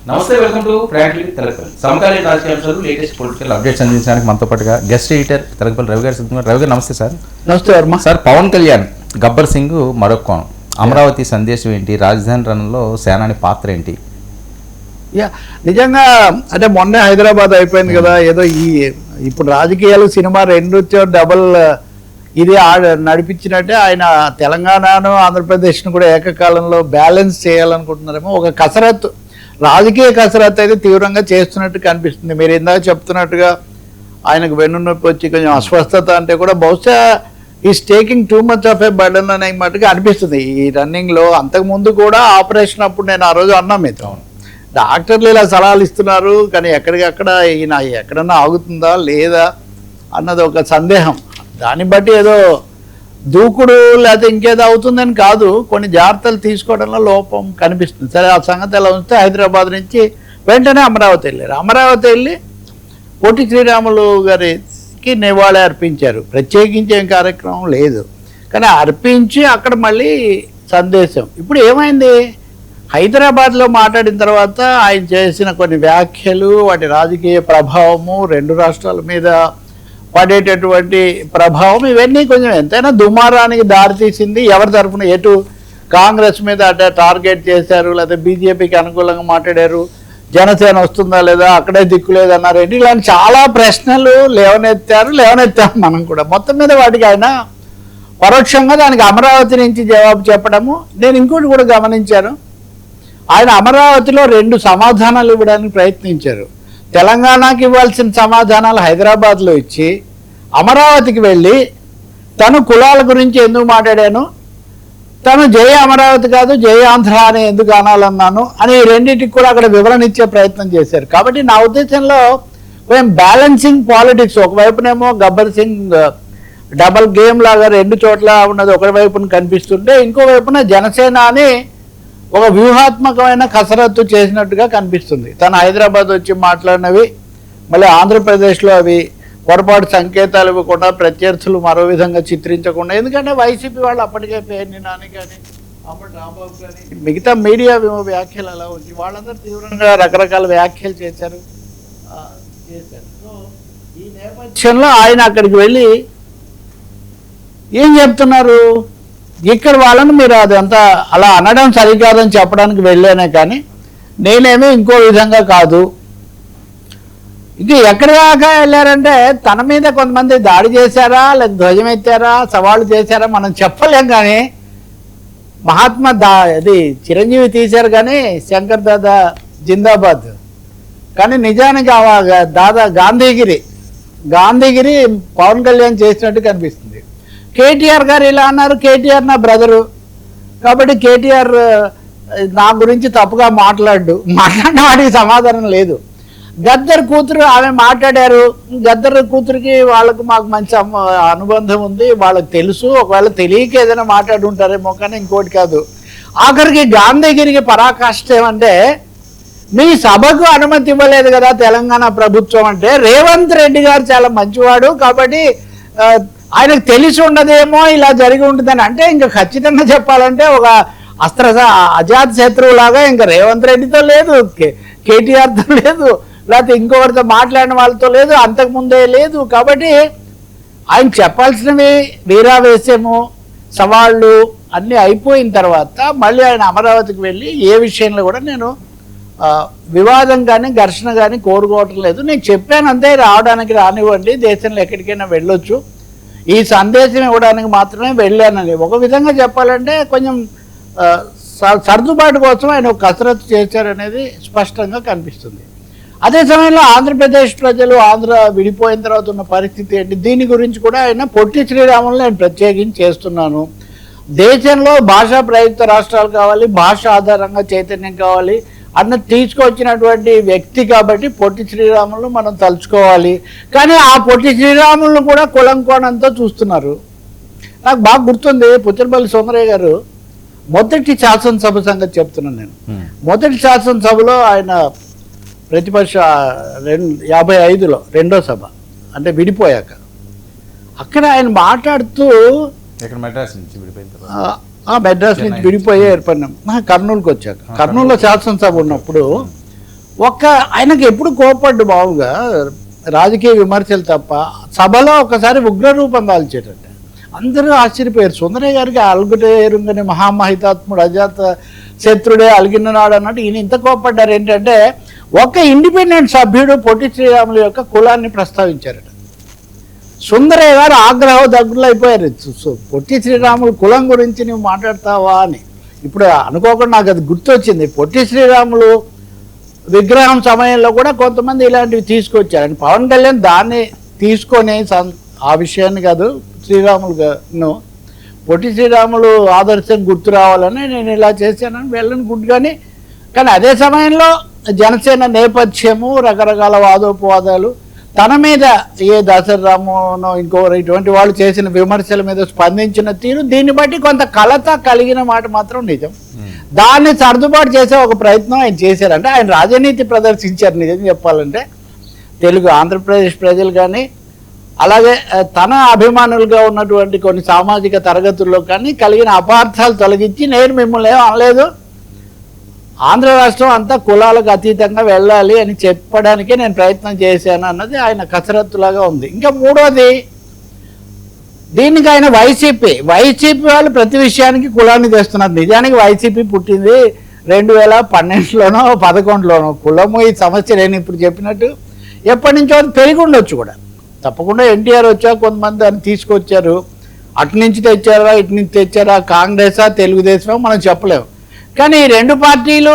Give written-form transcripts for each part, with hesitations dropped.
నమస్తే, welcome to frankly Telakapalli. సమకాలీన రాజకీయ అంశాలు, లేటెస్ట్ పొలిటికల్ అప్డేట్స్ అందించడానికి మనతో పాటుగా గెస్ట్ ఎడిటర్ తెలకపల్లి రవి గారు సిద్ధంగా. రవి గారు నమస్తే సార్. నమస్తే వర్మ సార్. పవన్ కళ్యాణ్, గబ్బర్ సింగ్ మరొక కోణం, అమరావతి సందేశం ఏంటి, రాజధాని రణంలో సేనాని పాత్ర ఏంటి? నిజంగా అంటే మొన్నే హైదరాబాద్ అయిపోయింది కదా, ఏదో ఇప్పుడు రాజకీయాలు సినిమా రెండు డబల్ ఇది నడిపించినట్టే ఆయన తెలంగాణను ఆంధ్రప్రదేశ్ను కూడా ఏకకాలంలో బ్యాలెన్స్ చేయాలనుకుంటున్నారేమో. ఒక కసరత్తు, రాజకీయ కసరత్తు అయితే తీవ్రంగా చేస్తున్నట్టు కనిపిస్తుంది. మీరు ఇందాక చెప్తున్నట్టుగా ఆయనకు వెన్నునొప్పి వచ్చి కొంచెం అస్వస్థత అంటే కూడా బహుశా is taking too much of A burden అనే మట్టుగా అనిపిస్తుంది ఈ రన్నింగ్లో. అంతకుముందు కూడా ఆపరేషన్ అప్పుడు నేను ఆ రోజు అన్నా మీతో, డాక్టర్లు ఇలా సలహాలు ఇస్తున్నారు కానీ ఎక్కడికక్కడ ఈయన ఎక్కడన్నా ఆగుతుందా లేదా అన్నది ఒక సందేహం. దాన్ని బట్టి ఏదో దూకుడు లేకపోతే ఇంకేదో అవుతుందని కాదు, కొన్ని జాగ్రత్తలు తీసుకోవడంలో లోపం కనిపిస్తుంది. సరే, ఆ సంగతి ఎలా ఉంటే హైదరాబాద్ నుంచి వెంటనే అమరావతి వెళ్ళారు. అమరావతి వెళ్ళి పొట్టి శ్రీరాములు గారికి నివాళి అర్పించారు. ప్రత్యేకించి ఏం కార్యక్రమం లేదు కానీ అర్పించి అక్కడ మళ్ళీ సందేశం. ఇప్పుడు ఏమైంది, హైదరాబాద్లో మాట్లాడిన తర్వాత ఆయన చేసిన కొన్ని వ్యాఖ్యలు, వాటి రాజకీయ ప్రభావము, రెండు రాష్ట్రాల మీద పడేటటువంటి ప్రభావం, ఇవన్నీ కొంచెం ఎంతైనా దుమారానికి దారితీసింది. ఎవరి తరఫున ఎటు కాంగ్రెస్ మీద అట్లా టార్గెట్ చేశారు, లేకపోతే బీజేపీకి అనుకూలంగా మాట్లాడారు, జనసేన వస్తుందా లేదా, అక్కడే దిక్కులేదన్నారు, ఇలాంటి చాలా ప్రశ్నలు లేవనెత్తాం మనం కూడా. మొత్తం మీద వాటికి ఆయన పరోక్షంగా దానికి అమరావతి నుంచి జవాబు చెప్పడము. నేను ఇంకోటి కూడా గమనించాను, ఆయన అమరావతిలో రెండు సమాధానాలు ఇవ్వడానికి ప్రయత్నించారు. తెలంగాణకి ఇవ్వాల్సిన సమాధానాలు హైదరాబాద్లో ఇచ్చి అమరావతికి వెళ్ళి తను కులాల గురించి ఎందుకు మాట్లాడాను, తను జయ అమరావతి కాదు జయ ఆంధ్ర అని ఎందుకు అనాలన్నాను అని రెండింటికి కూడా అక్కడ వివరణ ఇచ్చే ప్రయత్నం చేశారు. కాబట్టి నా ఉద్దేశంలో మేము బ్యాలెన్సింగ్ పాలిటిక్స్, ఒకవైపునేమో గబ్బర్ సింగ్ డబల్ గేమ్ లాగా రెండు చోట్ల ఉన్నది ఒకవైపున కనిపిస్తుంటే, ఇంకోవైపున జనసేన అని ఒక వ్యూహాత్మకమైన కసరత్తు చేసినట్టుగా కనిపిస్తుంది. తను హైదరాబాద్ వచ్చి మాట్లాడినవి మళ్ళీ ఆంధ్రప్రదేశ్లో అవి పొరపాటు సంకేతాలు ఇవ్వకుండా, ప్రత్యర్థులు మరో విధంగా చిత్రించకుండా, ఎందుకంటే వైసీపీ వాళ్ళు అప్పటికే పేర్ని నాని కానీ అప్పటి రాంబాబు కానీ మిగతా మీడియా వ్యాఖ్యలు అలా వచ్చి వాళ్ళందరూ తీవ్రంగా రకరకాల వ్యాఖ్యలు చేశారు. సో ఈ నేపథ్యంలో ఆయన అక్కడికి వెళ్ళి ఏం చెప్తున్నారు, ఇక్కడ వాళ్ళని మీరు అదంతా అలా అనడం సరికాదని చెప్పడానికి వెళ్ళానే కానీ నేనేమీ ఇంకో విధంగా కాదు. ఇంక ఎక్కడి దాకా వెళ్ళారంటే తన మీద కొంతమంది దాడి చేశారా, లేదా ధ్వజం ఎత్తారా, సవాళ్ళు చేశారా మనం చెప్పలేం. కానీ మహాత్మా అది చిరంజీవి తీశారు కానీ శంకర్ దాదా జిందాబాద్, కానీ నిజానికి దాదా గాంధీగిరి పవన్ కళ్యాణ్ చేసినట్టు కనిపిస్తుంది. కేటీఆర్ గారు ఇలా అన్నారు, కేటీఆర్ నా బ్రదరు కాబట్టి కేటీఆర్ నా గురించి తప్పుగా మాట్లాడిన వాటికి సమాధానం లేదు. గద్దర్ కూతురు ఆమె మాట్లాడారు, గద్దర్ కూతురికి వాళ్ళకు మాకు మంచి అనుబంధం ఉంది, వాళ్ళకి తెలుసు, ఒకవేళ తెలియక ఏదైనా మాట్లాడి ఉంటారేమో కానీ ఇంకోటి కాదు. ఆఖరికి గాంధీగిరికి పరాకాష్ట ఏమంటే, మీ సభకు అనుమతి ఇవ్వలేదు కదా తెలంగాణ ప్రభుత్వం అంటే, రేవంత్ రెడ్డి గారు చాలా మంచివాడు కాబట్టి ఆయనకు తెలిసి ఉండదేమో ఇలా జరిగి ఉంటుందని. అంటే ఇంకా ఖచ్చితంగా చెప్పాలంటే ఒక అజాత్ శత్రువులాగా ఇంకా రేవంత్ రెడ్డితో లేదు, కేటీఆర్తో లేదు, లేకపోతే ఇంకొకరితో మాట్లాడిన వాళ్ళతో లేదు, అంతకుముందే లేదు. కాబట్టి ఆయన చెప్పాల్సినవి వీరావేశము, సవాళ్ళు అన్నీ అయిపోయిన తర్వాత మళ్ళీ ఆయన అమరావతికి వెళ్ళి ఏ విషయంలో కూడా నేను వివాదం కానీ ఘర్షణ కానీ కోరుకోవటం లేదు, నేను చెప్పాను అంతే, రావడానికి రానివ్వండి, దేశంలో ఎక్కడికైనా వెళ్ళొచ్చు, ఈ సందేశం ఇవ్వడానికి మాత్రమే వెళ్ళానని ఒక విధంగా చెప్పాలంటే కొంచెం సర్దుబాటు కోసం ఆయన ఒక కసరత్తు చేశారనేది స్పష్టంగా కనిపిస్తుంది. అదే సమయంలో ఆంధ్రప్రదేశ్ ప్రజలు ఆంధ్ర విడిపోయిన తర్వాత ఉన్న పరిస్థితి ఏంటి, దీని గురించి కూడా ఆయన పొట్టి శ్రీరాములు నేను ప్రత్యేకించి చేస్తున్నాను. దేశంలో భాషా ప్రయుక్త రాష్ట్రాలు కావాలి, భాష ఆధారంగా చైతన్యం కావాలి అన్నది తీసుకొచ్చినటువంటి వ్యక్తి కాబట్టి పొట్టి శ్రీరాములు మనం తలుచుకోవాలి. కానీ ఆ పొట్టి శ్రీరాములను కూడా కులం కోణంతో చూస్తున్నారు. నాకు బాగా గుర్తుంది, పుచ్చలపల్లి సోమరయ్య గారు మొదటి శాసనసభ సంగతి చెప్తున్నాను నేను. మొదటి శాసనసభలో ఆయన ప్రతిపక్ష 55లో రెండో సభ అంటే విడిపోయాక అక్కడ ఆయన మాట్లాడుతూ మెడ్రాస్ నుంచి విడిపోయిన మెడ్రాస్ నుంచి విడిపోయి ఏర్పడినాం. కర్నూలుకి వచ్చాక, కర్నూలులో శాసనసభ ఉన్నప్పుడు ఆయనకి ఎప్పుడు కోపడ్డు మామూలుగా రాజకీయ విమర్శలు తప్ప, సభలో ఒకసారి ఉగ్రరూపం దాల్చేటంట. అందరూ ఆశ్చర్యపోయారు. సుందరయ్య గారికి అలుగుటేరుంగని మహామహితాత్ముడు అజాత శత్రుడే అలిగినాడు అన్నట్టు ఈయన ఇంత కోపడ్డారు. ఏంటంటే ఒక ఇండిపెండెంట్ సభ్యుడు పొట్టి శ్రీరాములు యొక్క కులాన్ని ప్రస్తావించారట. సుందరయ్య గారు ఆగ్రహం దగ్గరలో అయిపోయారు. పొట్టి శ్రీరాములు కులం గురించి నువ్వు మాట్లాడతావా అని. ఇప్పుడు అనుకోకుండా నాకు అది గుర్తొచ్చింది. పొట్టి శ్రీరాములు విగ్రహం సమయంలో కూడా కొంతమంది ఇలాంటివి తీసుకొచ్చారు. పవన్ కళ్యాణ్ దాన్ని తీసుకొని ఆ విషయాన్ని కాదు, శ్రీరాములును పొట్టి శ్రీరాములు ఆదర్శం గుర్తు రావాలని నేను ఇలా చేశానని వెళ్ళని గుడ్. కానీ అదే సమయంలో జనసేన నేపథ్యము, రకరకాల వాదోపవాదాలు, తన మీద ఏ దసరామునో ఇంకోరు ఇటువంటి వాళ్ళు చేసిన విమర్శల మీద స్పందించిన తీరు, దీన్ని బట్టి కొంత కలత కలిగిన మాట మాత్రం నిజం. దాన్ని సర్దుబాటు చేసే ఒక ప్రయత్నం ఆయన చేశారంటే ఆయన రాజనీతి ప్రదర్శించారు. నిజం చెప్పాలంటే తెలుగు ఆంధ్రప్రదేశ్ ప్రజలు కానీ అలాగే తన అభిమానులుగా ఉన్నటువంటి కొన్ని సామాజిక తరగతుల్లో కానీ కలిగిన అపార్థాలు తొలగించి, నేను మిమ్మల్ని ఏం అనలేదు, ఆంధ్ర రాష్ట్రం అంతా కులాలకు అతీతంగా వెళ్ళాలి అని చెప్పడానికే నేను ప్రయత్నం చేశాను అన్నది ఆయన కసరత్తులాగా ఉంది. ఇంకా మూడోది, దీనికి ఆయన వైసీపీ వాళ్ళు ప్రతి విషయానికి కులాన్ని తెస్తున్నారు. నిజానికి వైసీపీ పుట్టింది 2012లోనో 2011లోనో. కులము ఈ సమస్య నేను ఇప్పుడు చెప్పినట్టు ఎప్పటి నుంచో పెరిగి ఉండొచ్చు కూడా. తప్పకుండా ఎన్టీఆర్ వచ్చాక కొంతమంది దాన్ని తీసుకొచ్చారు. అటు నుంచి తెచ్చారా, ఇటు నుంచి తెచ్చారా, కాంగ్రెసా తెలుగుదేశమా మనం చెప్పలేము. కానీ ఈ రెండు పార్టీలు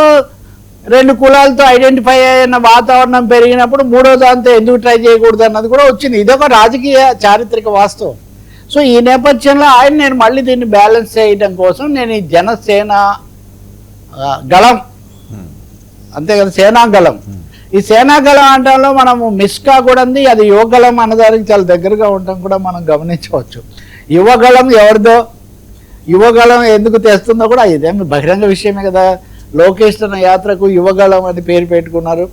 రెండు కులాలతో ఐడెంటిఫై అయిన వాతావరణం పెరిగినప్పుడు మూడో దాంతో ఎందుకు ట్రై చేయకూడదు అన్నది కూడా వచ్చింది. ఇదొక రాజకీయ చారిత్రక వాస్తవం. సో ఈ నేపథ్యంలో నేను మళ్ళీ దీన్ని బ్యాలెన్స్ చేయడం కోసం నేను ఈ జనసేన గళం, అంతే కదా, సేనాగళం, ఈ సేనాగళం అంటంలో మనము మిస్ కాకూడదు. అది యువగళం అన్నదానికి చాలా దగ్గరగా ఉండటం కూడా మనం గమనించవచ్చు. యువగళం ఎవరిదో, యువగళం ఎందుకు తెస్తుందో కూడా ఇదేమి బహిరంగ విషయమే కదా. లోకేష్ తన యాత్రకు యువగళం అని పేరు పెట్టుకున్నారు.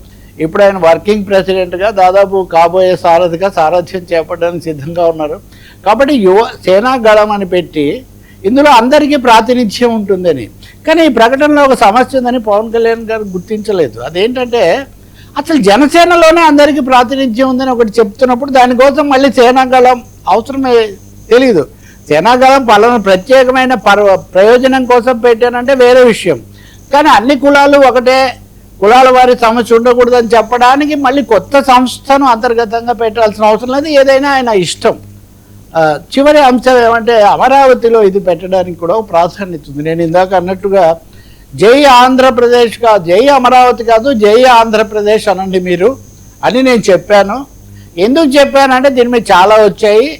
ఇప్పుడు ఆయన వర్కింగ్ ప్రెసిడెంట్గా దాదాపు కాబోయే సారథిగా సారథ్యం చేపట్టడానికి సిద్ధంగా ఉన్నారు. కాబట్టి సేనాగళం అని పెట్టి ఇందులో అందరికీ ప్రాతినిధ్యం ఉంటుందని. కానీ ఈ ప్రకటనలో ఒక సమస్య ఉందని పవన్ కళ్యాణ్ గారు గుర్తించలేదు. అదేంటంటే అసలు జనసేనలోనే అందరికీ ప్రాతినిధ్యం ఉందని ఒకటి చెప్తున్నప్పుడు దానికోసం మళ్ళీ సేనాగళం అవసరమే తెలియదు. సేనాగళం పలానా ప్రత్యేకమైన ప్రయోజనం కోసం పెట్టానంటే వేరే విషయం. కానీ అన్ని కులాలు ఒకటే, కులాల వారి సమస్య ఉండకూడదని చెప్పడానికి మళ్ళీ కొత్త సంస్థను అంతర్గతంగా పెట్టాల్సిన అవసరం లేదు. ఏదైనా ఆయన ఇష్టం. చివరి అంశం ఏమంటే అమరావతిలో ఇది పెట్టడానికి కూడా ప్రాధాన్యత ఉంది. నేను ఇందాక అన్నట్టుగా జై ఆంధ్రప్రదేశ్ కాదు, జై అమరావతి కాదు, జై ఆంధ్రప్రదేశ్ అనండి మీరు అని నేను చెప్పాను. ఎందుకు చెప్పానంటే దీని మీద చాలా వచ్చాయి.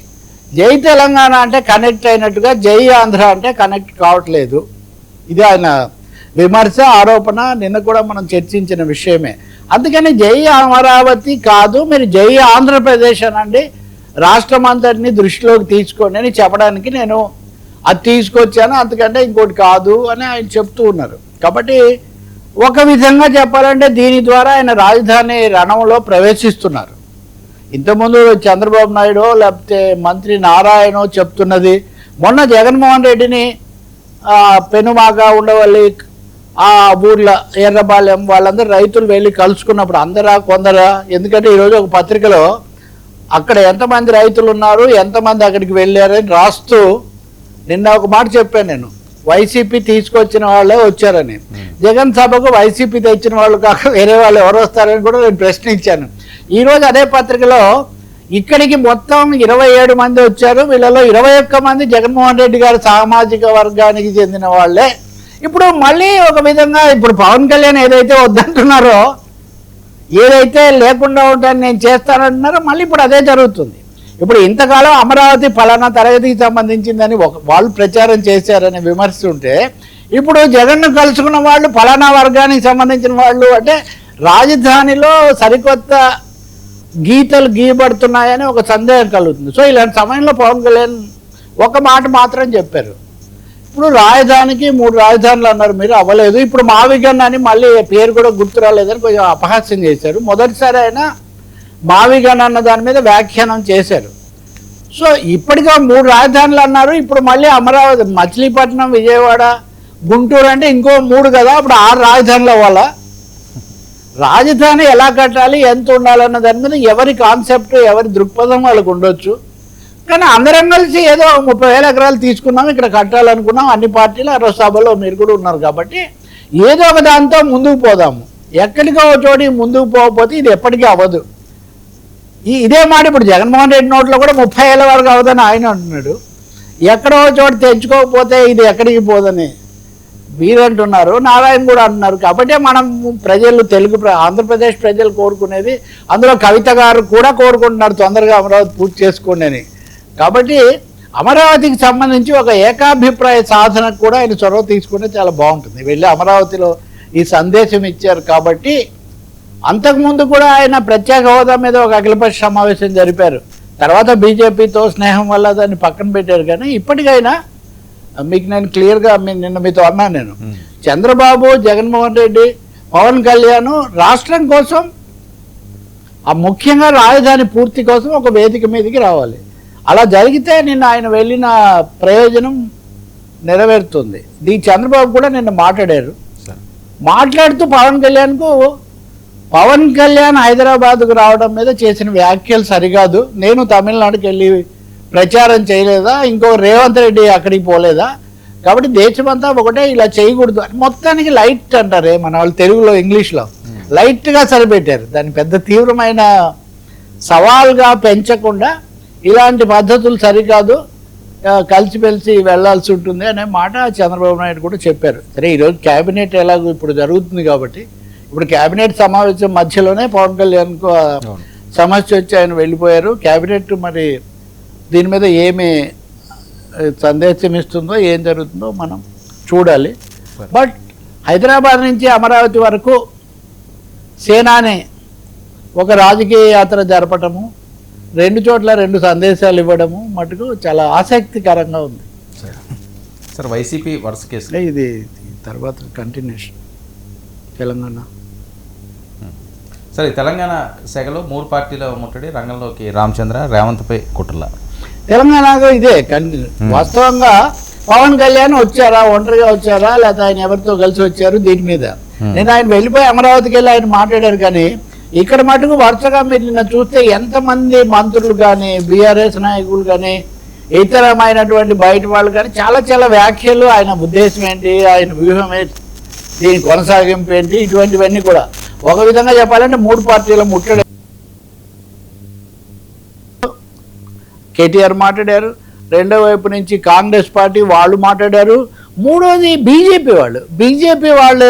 జై తెలంగాణ అంటే కనెక్ట్ అయినట్టుగా జై ఆంధ్ర అంటే కనెక్ట్ కావట్లేదు. ఇది ఆయన విమర్శ, ఆరోపణ, నిన్న కూడా మనం చర్చించిన విషయమే. అందుకని జై అమరావతి కాదు, మీరు జై ఆంధ్రప్రదేశ్ అనండి, రాష్ట్రం అంతటిని దృష్టిలోకి తీసుకోండి అని చెప్పడానికి నేను అది తీసుకొచ్చాను, అంతకంటే ఇంకోటి కాదు అని ఆయన చెప్తూ ఉన్నారు. కాబట్టి ఒక విధంగా చెప్పాలంటే దీని ద్వారా ఆయన రాజధాని రణంలో ప్రవేశిస్తున్నారు. ఇంతకుముందు చంద్రబాబు నాయుడు లేకపోతే మంత్రి నారాయణ చెప్తున్నది, మొన్న జగన్మోహన్ రెడ్డిని పెనుమాక ఉండవల్లి ఆ ఊర్ల ఎర్రబాలెం వాళ్ళందరూ రైతులు వెళ్ళి కలుసుకున్నప్పుడు అందరా కొందరా, ఎందుకంటే ఈరోజు ఒక పత్రికలో అక్కడ ఎంతమంది రైతులు ఉన్నారు, ఎంతమంది అక్కడికి వెళ్ళారని రాస్తూ నిన్న ఒక మాట చెప్పాను నేను, వైసీపీ తీసుకొచ్చిన వాళ్ళే వచ్చారని. జగన్ సభకు వైసీపీ తెచ్చిన వాళ్ళు కాక వేరే వాళ్ళు ఎవరు వస్తారని కూడా నేను ప్రశ్నించాను. ఈరోజు అదే పత్రికలో ఇక్కడికి మొత్తం 27 మంది వచ్చారు, వీళ్ళలో 21 మంది జగన్మోహన్ రెడ్డి గారి సామాజిక వర్గానికి చెందిన వాళ్ళే. ఇప్పుడు మళ్ళీ ఒక విధంగా ఇప్పుడు పవన్ కళ్యాణ్ ఏదైతే వద్దంటున్నారో, ఏదైతే లేకుండా ఉంటాను నేను చేస్తానంటున్నారో, మళ్ళీ ఇప్పుడు అదే జరుగుతుంది. ఇప్పుడు ఇంతకాలం అమరావతి ఫలానా తరగతికి సంబంధించిందని వాళ్ళు ప్రచారం చేశారని విమర్శ ఉంటే, ఇప్పుడు జగన్ను కలుసుకున్న వాళ్ళు ఫలానా వర్గానికి సంబంధించిన వాళ్ళు అంటే రాజధానిలో సరికొత్త గీతలు గీయబడుతున్నాయని ఒక సందేహం కలుగుతుంది. సో ఇలాంటి సమయంలో పవన్ కళ్యాణ్ ఒక మాట మాత్రం చెప్పారు, ఇప్పుడు రాజధానికి 3 రాజధానులు అన్నారు మీరు, అవ్వలేదు. ఇప్పుడు మావిగన్ అని మళ్ళీ పేరు కూడా గుర్తు రాలేదని కొంచెం అపహాస్యం చేశారు. మొదటిసారి ఆయన మావిగన్ అన్న దాని మీద వ్యాఖ్యానం చేశారు. సో ఇప్పటికే 3 రాజధానులు అన్నారు, ఇప్పుడు మళ్ళీ అమరావతి, మచిలీపట్నం, విజయవాడ, గుంటూరు అంటే ఇంకో 3 కదా, అప్పుడు 6 రాజధానుల వల్ల రాజధాని ఎలా కట్టాలి, ఎంత ఉండాలన్న దాని మీద ఎవరి కాన్సెప్ట్, ఎవరి దృక్పథం వాళ్ళకు ఉండొచ్చు. కానీ అందరం కలిసి ఏదో 30,000 ఎకరాలు తీసుకున్నాం, ఇక్కడ కట్టాలనుకున్నాం, అన్ని పార్టీలు ఆ రోజు సభలో మీరు కూడా ఉన్నారు కాబట్టి ఏదో ఒక దాంతో ముందుకు పోదాము. ఎక్కడికో చోటి ముందుకు పోకపోతే ఇది ఎప్పటికీ అవ్వదు. ఇదే మాట ఇప్పుడు జగన్మోహన్ రెడ్డి నోట్లో కూడా 30 ఏళ్ళ వరకు అవ్వదని ఆయన అంటున్నాడు. ఎక్కడో చోటు తెంచుకోకపోతే ఇది ఎక్కడికి పోదని మీరు అంటున్నారు, నారాయణ కూడా అంటున్నారు. కాబట్టి మనం ప్రజలు ఆంధ్రప్రదేశ్ ప్రజలు కోరుకునేది, అందులో కవిత గారు కూడా కోరుకుంటున్నారు తొందరగా అమరావతి పూర్తి చేసుకోండి అని. కాబట్టి అమరావతికి సంబంధించి ఒక ఏకాభిప్రాయ సాధనకు కూడా ఆయన చొరవ తీసుకుంటే చాలా బాగుంటుంది. వెళ్ళి అమరావతిలో ఈ సందేశం ఇచ్చారు కాబట్టి. అంతకుముందు కూడా ఆయన ప్రత్యేక హోదా మీద ఒక అఖిలపక్ష సమావేశం జరిపారు. తర్వాత బీజేపీతో స్నేహం వల్ల దాన్ని పక్కన పెట్టారు. కానీ ఇప్పటికైనా మీకు నేను క్లియర్గా నిన్న మీతో అన్నాను, నేను చంద్రబాబు, జగన్మోహన్ రెడ్డి, పవన్ కళ్యాణ్ రాష్ట్రం కోసం, ముఖ్యంగా రాజధాని పూర్తి కోసం ఒక వేదిక మీదకి రావాలి. అలా జరిగితే నిన్న ఆయన వెళ్ళిన ప్రయోజనం నెరవేరుతుంది. చంద్రబాబు కూడా నిన్న మాట్లాడుతూ పవన్ కళ్యాణ్ హైదరాబాద్కు రావడం మీద చేసిన వ్యాఖ్యలు సరికాదు, నేను తమిళనాడుకి వెళ్ళి ప్రచారం చేయలేదా, ఇంకో రేవంత్ రెడ్డి అక్కడికి పోలేదా, కాబట్టి దేశమంతా ఒకటే, ఇలా చేయకూడదు అని మొత్తానికి లైట్ అంటారే మన వాళ్ళు తెలుగులో, ఇంగ్లీష్లో లైట్గా సరిపెట్టారు. దాన్ని పెద్ద తీవ్రమైన సవాల్గా పెంచకుండా ఇలాంటి పద్ధతులు సరికాదు, కలిసిమెలిసి వెళ్లాల్సి ఉంటుంది అనే మాట చంద్రబాబు నాయుడు కూడా చెప్పారు. సరే, ఈరోజు క్యాబినెట్ ఎలాగో ఇప్పుడు జరుగుతుంది కాబట్టి, ఇప్పుడు క్యాబినెట్ సమావేశం మధ్యలోనే పవన్ కళ్యాణ్కు సమస్య వచ్చి ఆయన వెళ్ళిపోయారు. క్యాబినెట్ మరి దీని మీద ఏమి సందేశం ఇస్తుందో, ఏం జరుగుతుందో మనం చూడాలి. బట్ హైదరాబాద్ నుంచి అమరావతి వరకు సేనాని ఒక రాజకీయ యాత్ర జరపటము, 2 చోట్ల 2 సందేశాలు ఇవ్వడము మటుకు చాలా ఆసక్తికరంగా ఉంది. సార్, వైసీపీ వరుస కేసు ఇది తర్వాత కంటిన్యూషన్ తెలంగాణ. సరే, తెలంగాణ శాఖలో 3 పార్టీల ముట్టడి, రంగంలోకి రామచంద్ర, రేవంత్పై కుట్రల. తెలంగాణలో ఇదే వాస్తవంగా పవన్ కళ్యాణ్ వచ్చారా, ఒంటరిగా వచ్చారా, లేకపోతే ఆయన ఎవరితో కలిసి వచ్చారు, దీని మీద నేను ఆయన వెళ్ళిపోయి అమరావతికి వెళ్ళి ఆయన మాట్లాడారు. కానీ ఇక్కడ మటుకు వరుసగా మీరు నిన్న చూస్తే ఎంతమంది మంత్రులు కానీ, బీఆర్ఎస్ నాయకులు కానీ, ఇతరమైనటువంటి బయట వాళ్ళు కానీ చాలా చాలా వ్యాఖ్యలు, ఆయన ఉద్దేశం ఏంటి, ఆయన వ్యూహం ఏంటి, దీని కొనసాగింపు ఏంటి, ఇటువంటివన్నీ కూడా ఒక విధంగా చెప్పాలంటే 3 పార్టీల ముట్టడి. కేటీఆర్ మాట్లాడారు, రెండో వైపు నుంచి కాంగ్రెస్ పార్టీ వాళ్ళు మాట్లాడారు, మూడోది బీజేపీ వాళ్ళు